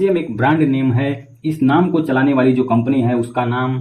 RCM एक brand name है। इस नाम को चलाने वाली जो कंपनी है उसका नाम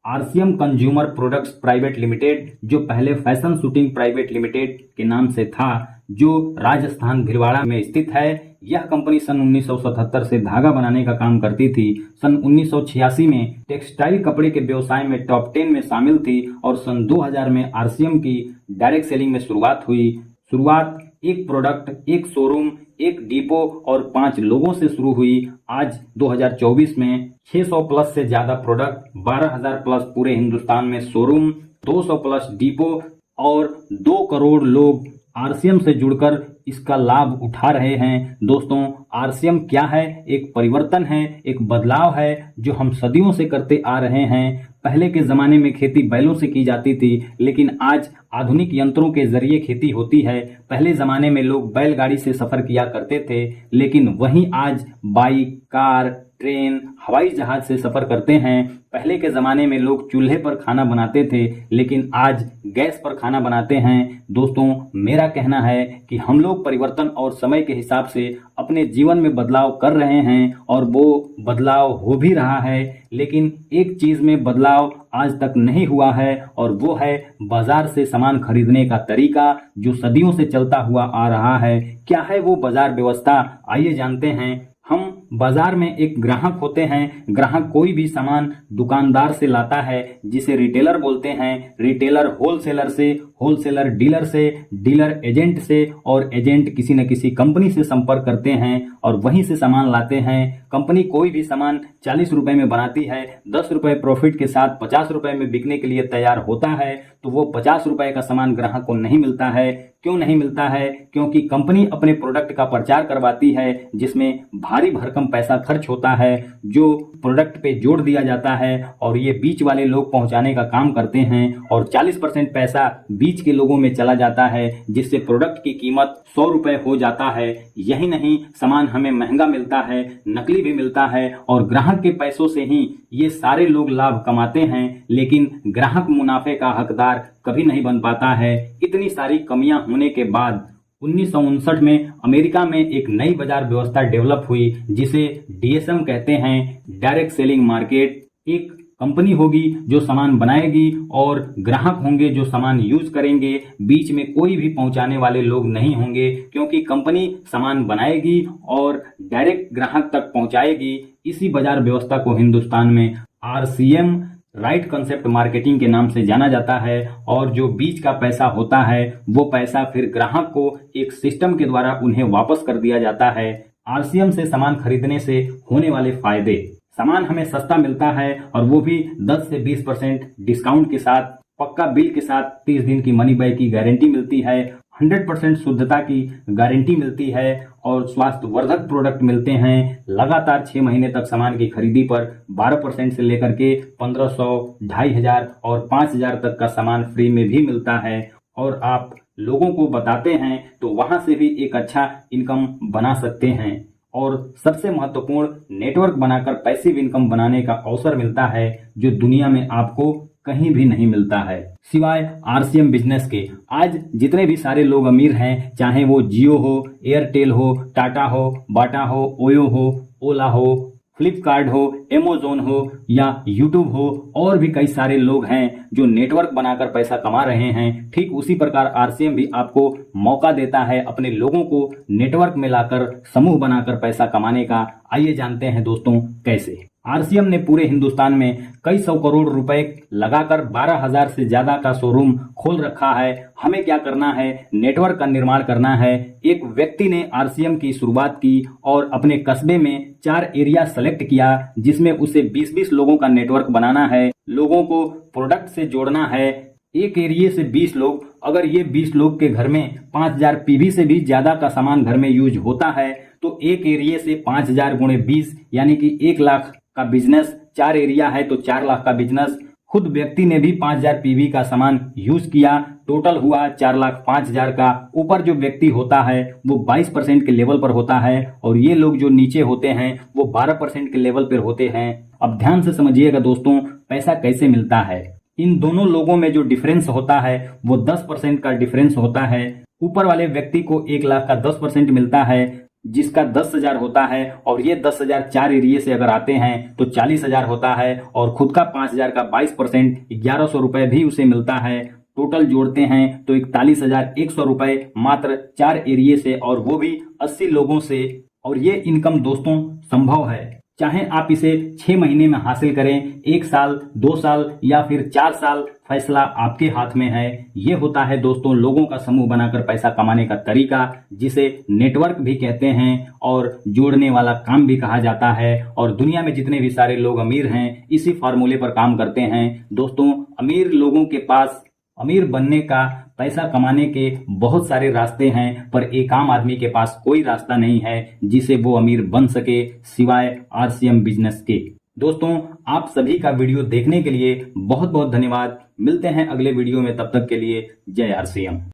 RCM consumer products private limited, जो पहले फैशन शूटिंग प्राइवेट लिमिटेड के नाम से था, जो राजस्थान भिलवाड़ा में स्थित है। यह कंपनी सन 1977 से धागा बनाने का काम करती थी। सन 1986 में टेक्सटाइल कपड़े के व्यवसाय में टॉप 10 में शामिल थी और सन 2000 में आरसीएम की डायरेक्ट सेलिंग में शुरुआत हुई। शुरुआत एक प्रोडक्ट, एक शोरूम, एक डिपो और 5 लोगों से शुरू हुई। आज 2024 में 600 प्लस से ज्यादा प्रोडक्ट, 12,000 प्लस पूरे हिंदुस्तान में शोरूम, 200 प्लस डिपो और 2 करोड़ लोग आरसीएम से जुड़कर इसका लाभ उठा रहे हैं। दोस्तों, आरसीएम क्या है? एक परिवर्तन है, एक बदलाव है जो हम सदियों से करते आ रहे हैं। पहले के जमाने में खेती बैलों से की जाती थी, लेकिन आज आधुनिक यंत्रों के जरिए खेती होती है। पहले जमाने में लोग बैलगाड़ी से सफर किया करते थे, लेकिन वहीं आज बाइक, कार, ट्रेन, हवाई जहाज से सफर करते हैं। पहले के जमाने में लोग चूल्हे पर खाना बनाते थे, लेकिन आज गैस पर खाना बनाते हैं। दोस्तों, मेरा कहना है कि हम लोग परिवर्तन और समय के हिसाब से अपने जीवन में बदलाव कर रहे हैं और वो बदलाव हो भी रहा है। लेकिन एक चीज में बदलाव आज तक नहीं हुआ है और वो है बाजार से सामान खरीदने का तरीका, जो सदियों से चलता हुआ आ रहा है। क्या है वो बाजार व्यवस्था? आइए जानते हैं। हम बाजार में एक ग्राहक होते हैं। ग्राहक कोई भी सामान दुकानदार से लाता है, जिसे रिटेलर बोलते हैं। रिटेलर होलसेलर से, होलसेलर डीलर से, डीलर एजेंट से और एजेंट किसी न किसी कंपनी से संपर्क करते हैं और वहीं से सामान लाते हैं। कंपनी कोई भी सामान 40 रुपए में बनाती है, 10 रुपए प्रॉफिट के साथ 50 रुपए में बिकने के लिए तैयार होता है, तो वो 50 रुपए का सामान ग्राहक को नहीं मिलता है। क्यों नहीं मिलता है? क्योंकि कंपनी अपने प्रोडक्ट का प्रचार करवाती है, जिसमें भारी भरकम पैसा खर्च होता है, जो प्रोडक्ट पे जोड़ दिया जाता है और ये बीच वाले लोग पहुंचाने का काम करते हैं और 40% पैसा बीच के लोगों में चला जाता है, जिससे प्रोडक्ट की कीमत 100 रुपए हो जाता है। यही नहीं, सामान हमें महंगा मिलता है, नकली भी मिलता है और ग्राहक के पैसों से ही ये सारे लोग लाभ कमाते हैं, लेकिन ग्राहक मुनाफे का हकदार कभी नहीं बन पाता है। इतनी सारी कमियां होने के बाद 1959 में अमेरिका में एक नई बाजार व्यवस्था डेवलप हुई, जिसे डीएसएम कहते हैं, डायरेक्ट सेलिंग मार्केट। एक कंपनी होगी जो सामान बनाएगी और ग्राहक होंगे जो सामान यूज करेंगे। बीच में कोई भी पहुंचाने वाले लोग नहीं होंगे, क्योंकि कंपनी सामान बनाएगी और डायरेक्ट ग्राहक तक पहुंचाएगी। इसी बाजार व्यवस्था को हिंदुस्तान में आरसीएम, राइट कंसेप्ट मार्केटिंग के नाम से जाना जाता है। और जो बीच का पैसा होता है, वो पैसा फिर ग्राहक को एक सिस्टम के द्वारा उन्हें वापस कर दिया जाता है। आरसीएम से सामान खरीदने से होने वाले फायदे: सामान हमें सस्ता मिलता है और वो भी 10 से 20% डिस्काउंट के साथ, पक्का बिल के साथ। 30 दिन की मनी बैक की गारंटी मिलती है, 100% शुद्धता की गारंटी मिलती है और स्वास्थ्यवर्धक प्रोडक्ट मिलते हैं। लगातार 6 महीने तक सामान की खरीदी पर 12% से लेकर के 1500, 2500 और 5000 तक का सामान फ्री में भी मिलता है। और आप लोगों को बताते हैं तो वहां से भी एक अच्छा इनकम बना सकते हैं। और सबसे महत्वपूर्ण, नेटवर्क बनाकर पैसिव इनकम बनाने का अवसर मिलता है, जो दुनिया में आपको कहीं भी नहीं मिलता है सिवाय आरसीएम बिजनेस के। आज जितने भी सारे लोग अमीर हैं, चाहे वो जियो हो, एयरटेल हो, टाटा हो, बाटा हो, ओयो हो, ओला हो, फ्लिपकार्ट हो, अमेज़न हो या यूट्यूब हो, और भी कई सारे लोग हैं जो नेटवर्क बनाकर पैसा कमा रहे हैं। ठीक उसी प्रकार आरसीएम भी आपको मौका देता है अपने लोगों को नेटवर्क में लाकर, समूह बनाकर पैसा कमाने का। आइए जानते हैं दोस्तों कैसे। आरसीएम ने पूरे हिंदुस्तान में कई 100 करोड़ रुपए लगाकर 12,000 से ज्यादा का शोरूम खोल रखा है। हमें क्या करना है? नेटवर्क का निर्माण करना है। एक व्यक्ति ने आरसीएम की शुरुआत की और अपने कस्बे में 4 एरिया सेलेक्ट किया, जिसमें उसे 20-20 लोगों का नेटवर्क बनाना है। लोगों को प्रोडक्ट से जोड़ना है। एक एरिया से 20 लोग, अगर ये 20 लोग के घर में 5000 पीवी से भी ज्यादा का सामान घर में यूज होता है, तो एक एरिया से 5000 गुणे 20 यानी कि 1 लाख का बिजनेस। 4 एरिया है तो 4 लाख का बिजनेस। खुद व्यक्ति ने भी 5000 पीवी का सामान यूज किया, टोटल हुआ 4,05,000 का। ऊपर जो व्यक्ति होता है वो 22% के लेवल पर होता है और ये लोग जो नीचे होते हैं वो 12% के लेवल पर होते हैं। अब ध्यान से समझिएगा दोस्तों, पैसा कैसे मिलता है। इन दोनों लोगों में जो डिफरेंस होता है वो 10% का डिफरेंस होता है। ऊपर वाले व्यक्ति को 1 लाख का 10% मिलता है, जिसका 10,000 होता है, और ये 10,000 4 एरिए से अगर आते हैं तो 40,000 होता है, और खुद का 5,000 का 22% 1,100 रुपए भी उसे मिलता है। टोटल जोड़ते हैं तो 41,100 रुपए मात्र 4 एरिए से, और वो भी 80 लोगों से। और ये इनकम दोस्तों संभव है, चाहे आप इसे 6 महीने में हासिल करें, 1 साल, 2 साल या फिर 4 साल, फैसला आपके हाथ में है। ये होता है दोस्तों लोगों का समूह बनाकर पैसा कमाने का तरीका, जिसे नेटवर्क भी कहते हैं और जोड़ने वाला काम भी कहा जाता है। और दुनिया में जितने भी सारे लोग अमीर हैं इसी फार्मूले पर काम करते हैं। दोस्तों अमीर लोगों के पास अमीर बनने का, पैसा कमाने के बहुत सारे रास्ते हैं, पर एक आम आदमी के पास कोई रास्ता नहीं है जिसे वो अमीर बन सके सिवाय आरसीएम बिजनेस के। दोस्तों आप सभी का वीडियो देखने के लिए बहुत बहुत धन्यवाद। मिलते हैं अगले वीडियो में, तब तक के लिए जय आरसीएम।